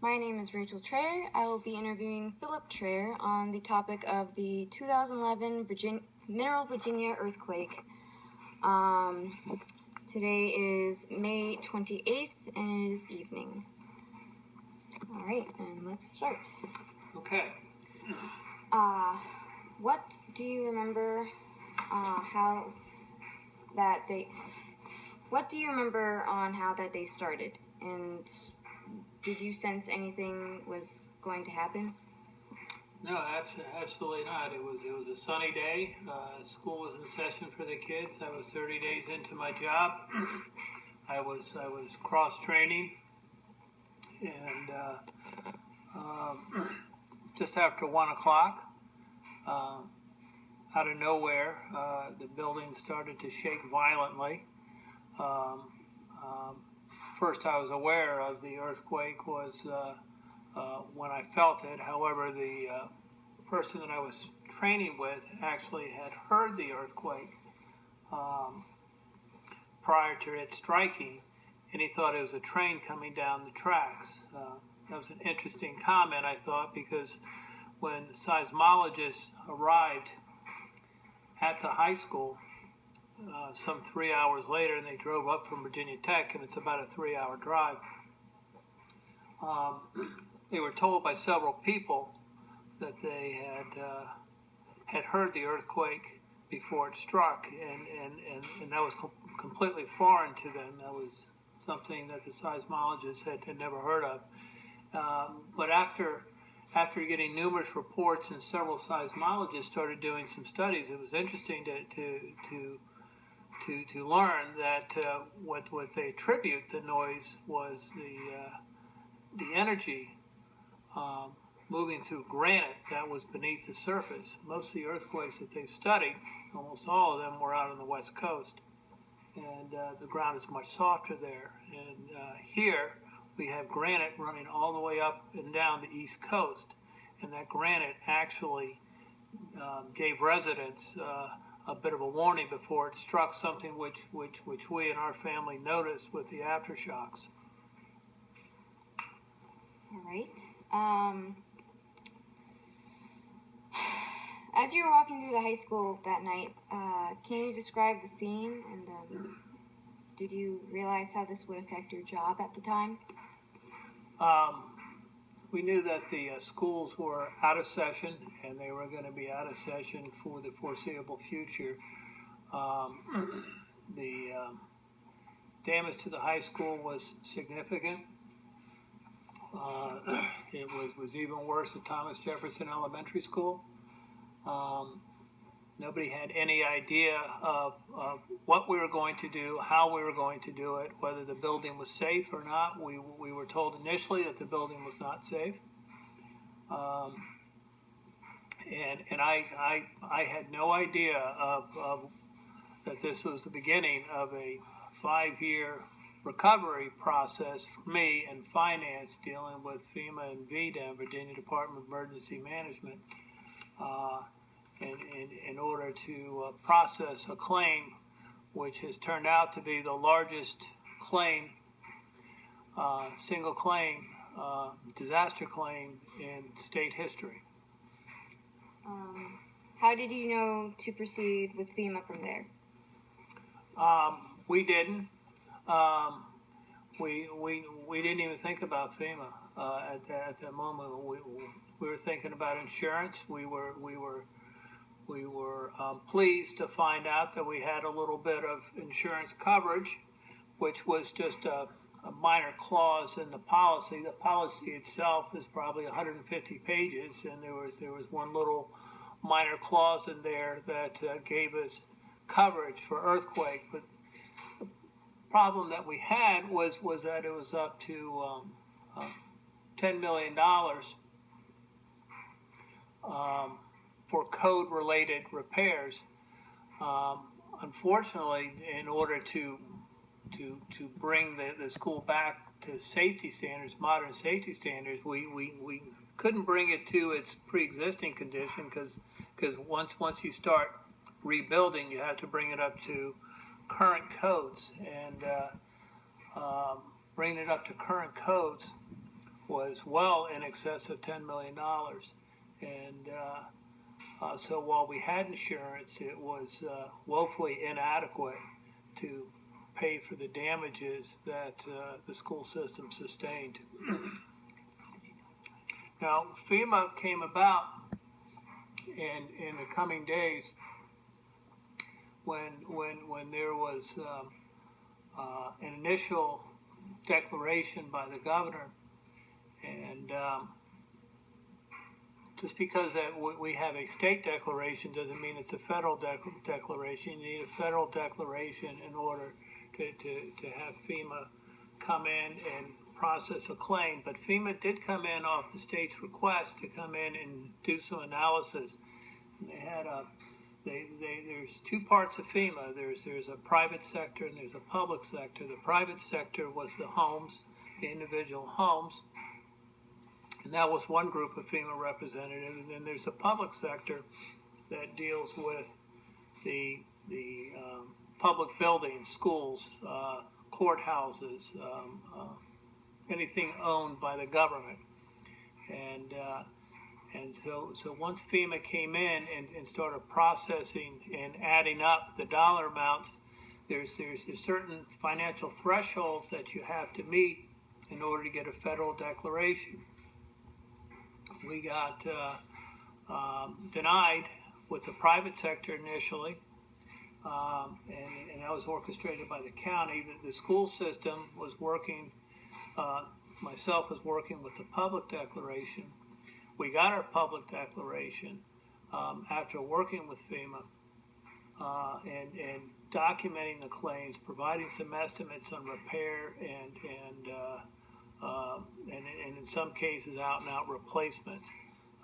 My name is Rachel Traer. I will be interviewing Philip Traer on the topic of the 2011 Mineral Virginia earthquake. Today is May 28th and it is evening. All right, and let's start. Okay. What do you remember What do you remember on how that day started? And did you sense anything was going to happen? No, absolutely not. It was a sunny day. School was in session for the kids. I was 30 days into my job. I was cross training, and just after 1 o'clock, out of nowhere, the building started to shake violently. First, I was aware of the earthquake was when I felt it. However, the person that I was training with actually had heard the earthquake prior to it striking, and he thought it was a train coming down the tracks. That was an interesting comment, I thought, because when the seismologists arrived at the high school some 3 hours later, and they drove up from Virginia Tech, and it's about a 3-hour drive, they were told by several people that they had heard the earthquake before it struck, and that was completely foreign to them. That was something that the seismologists had never heard of. But after getting numerous reports and several seismologists started doing some studies, it was interesting to learn that what they attribute the noise was the energy moving through granite that was beneath the surface. Most of the earthquakes that they've studied, almost all of them, were out on the West Coast, and the ground is much softer there. And here we have granite running all the way up and down the East Coast, and that granite actually gave residents a bit of a warning before it struck, something which we in our family noticed with the aftershocks. All right. As you were walking through the high school that night, can you describe the scene, and did you realize how this would affect your job at the time? We knew that the schools were out of session, and they were going to be out of session for the foreseeable future. The damage to the high school was significant. It was even worse at Thomas Jefferson Elementary School. Nobody had any idea of what we were going to do, how we were going to do it, whether the building was safe or not. We were told initially that the building was not safe. And I had no idea of that this was the beginning of a 5-year recovery process for me and finance, dealing with FEMA and VDEM, Virginia Department of Emergency Management, in order to process a claim which has turned out to be the largest claim, single claim, disaster claim in state history. How did you know to proceed with FEMA from there? We didn't. We didn't even think about FEMA at that moment. We were thinking about insurance. We were pleased to find out that we had a little bit of insurance coverage, which was just a minor clause in the policy. The policy itself is probably 150 pages, and there was one little minor clause in there that gave us coverage for earthquake. But the problem that we had was that it was up to $10 million for code-related repairs. Unfortunately, in order to bring the school back to safety standards, modern safety standards, we couldn't bring it to its pre-existing condition, because once you start rebuilding, you have to bring it up to current codes, and bringing it up to current codes was well in excess of $10 million. And so while we had insurance, it was woefully inadequate to pay for the damages that the school system sustained. Now, FEMA came about in the coming days when there was an initial declaration by the governor, and just because that we have a state declaration doesn't mean it's a federal declaration. You need a federal declaration in order to have FEMA come in and process a claim. But FEMA did come in off the state's request to come in and do some analysis. And they had there's two parts of FEMA. There's a private sector and there's a public sector. The private sector was the homes, the individual homes, and that was one group of FEMA representatives. And then there's a public sector that deals with the public buildings, schools, courthouses, anything owned by the government. And so once FEMA came in and started processing and adding up the dollar amounts, there's certain financial thresholds that you have to meet in order to get a federal declaration. We got denied with the private sector initially, and that was orchestrated by the county. The school system was working, myself was working with the public declaration. We got our public declaration after working with FEMA and documenting the claims, providing some estimates on repair and in some cases out-and-out replacements.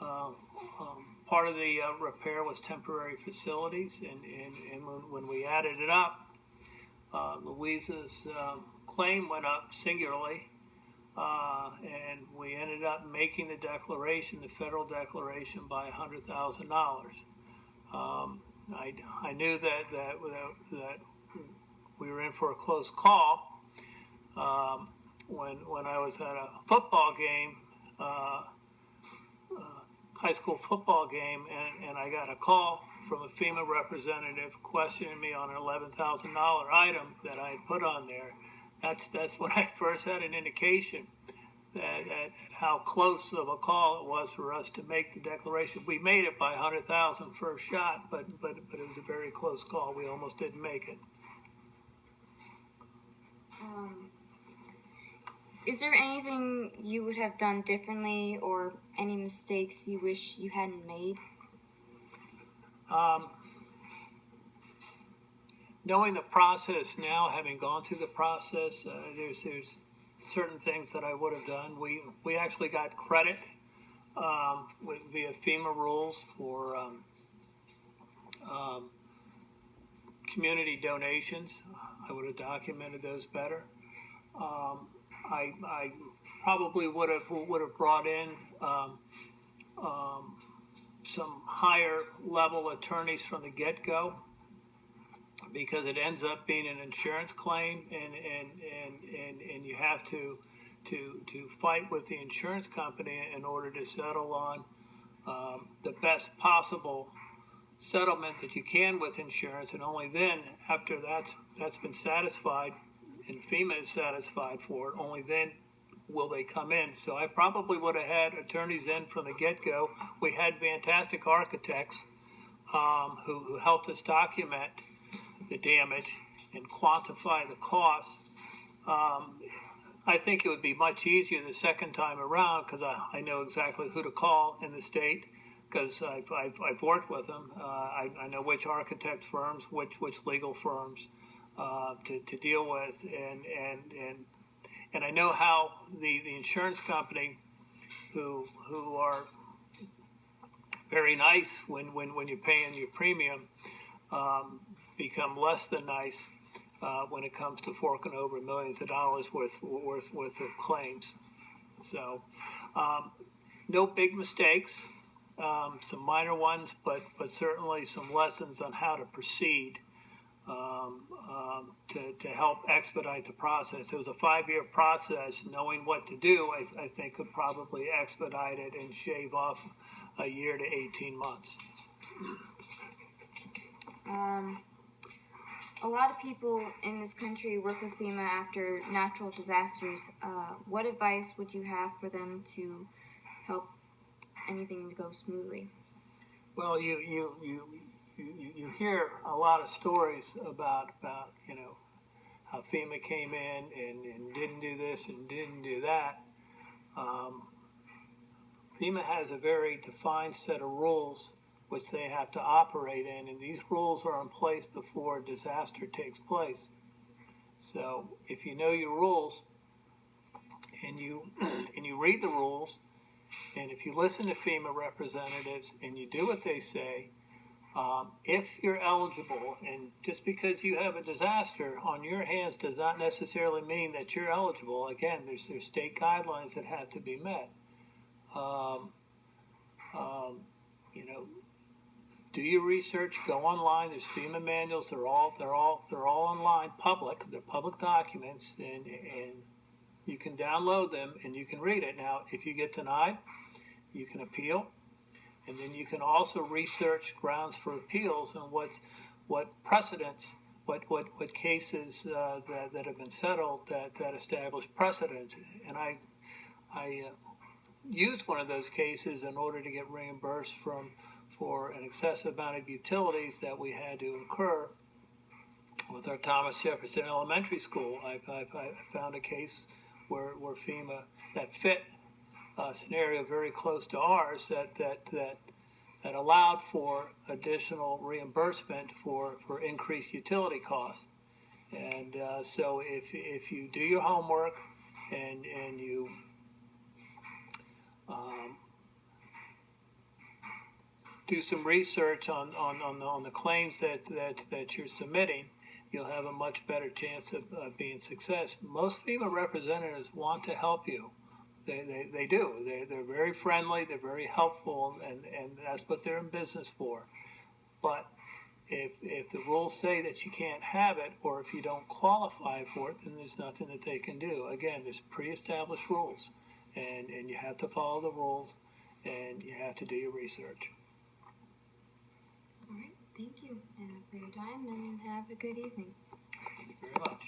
Part of the repair was temporary facilities, and when we added it up, Louisa's claim went up singularly. And we ended up making the declaration, the federal declaration, by $100,000. I knew that we were in for a close call when I was at a football game, high school football game, and I got a call from a FEMA representative questioning me on an $11,000 item that I had put on there. That's when I first had an indication that how close of a call it was for us to make the declaration. We made it by 100,000 first shot, but it was a very close call. We almost didn't make it. Is there anything you would have done differently, or any mistakes you wish you hadn't made? Knowing the process now, having gone through the process, there's certain things that I would have done. We actually got credit via FEMA rules for community donations. I would have documented those better. I probably would have brought in some higher level attorneys from the get-go, because it ends up being an insurance claim, and you have to fight with the insurance company in order to settle on the best possible settlement that you can with insurance, and only then, after that's been satisfied and FEMA is satisfied for it, only then will they come in. So I probably would have had attorneys in from the get-go. We had fantastic architects who helped us document the damage and quantify the costs. I think it would be much easier the second time around, because I know exactly who to call in the state, because I've worked with them. I know which architect firms, which legal firms to deal with, and I know how the insurance company, who are very nice when you're paying your premium, become less than nice when it comes to forking over millions of dollars worth of claims. So no big mistakes, some minor ones, but certainly some lessons on how to proceed to help expedite the process. It was a 5-year process. Knowing what to do, I think could probably expedite it and shave off a year to 18 months. A lot of people in this country work with FEMA after natural disasters. What advice would you have for them to help anything to go smoothly? Well, you hear a lot of stories about how FEMA came in and didn't do this and didn't do that. FEMA has a very defined set of rules which they have to operate in, and these rules are in place before a disaster takes place. So if you know your rules and you read the rules, and if you listen to FEMA representatives and you do what they say, if you're eligible, and just because you have a disaster on your hands does not necessarily mean that you're eligible. Again, there's state guidelines that have to be met. Do your research. Go online. There's FEMA manuals. They're all online, public. They're public documents, and you can download them and you can read it. Now, if you get denied, you can appeal. And then you can also research grounds for appeals and what precedents, what cases that have been settled that establish precedents. And I used one of those cases in order to get reimbursed for an excessive amount of utilities that we had to incur with our Thomas Jefferson Elementary School. I found a case where FEMA that fit a scenario very close to ours that allowed for additional reimbursement for increased utility costs. And so if you do your homework and you do some research on the claims that you're submitting, you'll have a much better chance of being success. Most FEMA representatives want to help you. They do. They're very friendly. They're very helpful, and that's what they're in business for. But if the rules say that you can't have it, or if you don't qualify for it, then there's nothing that they can do. Again, there's pre-established rules, and you have to follow the rules, and you have to do your research. All right. Thank you for your time, and have a good evening. Thank you very much.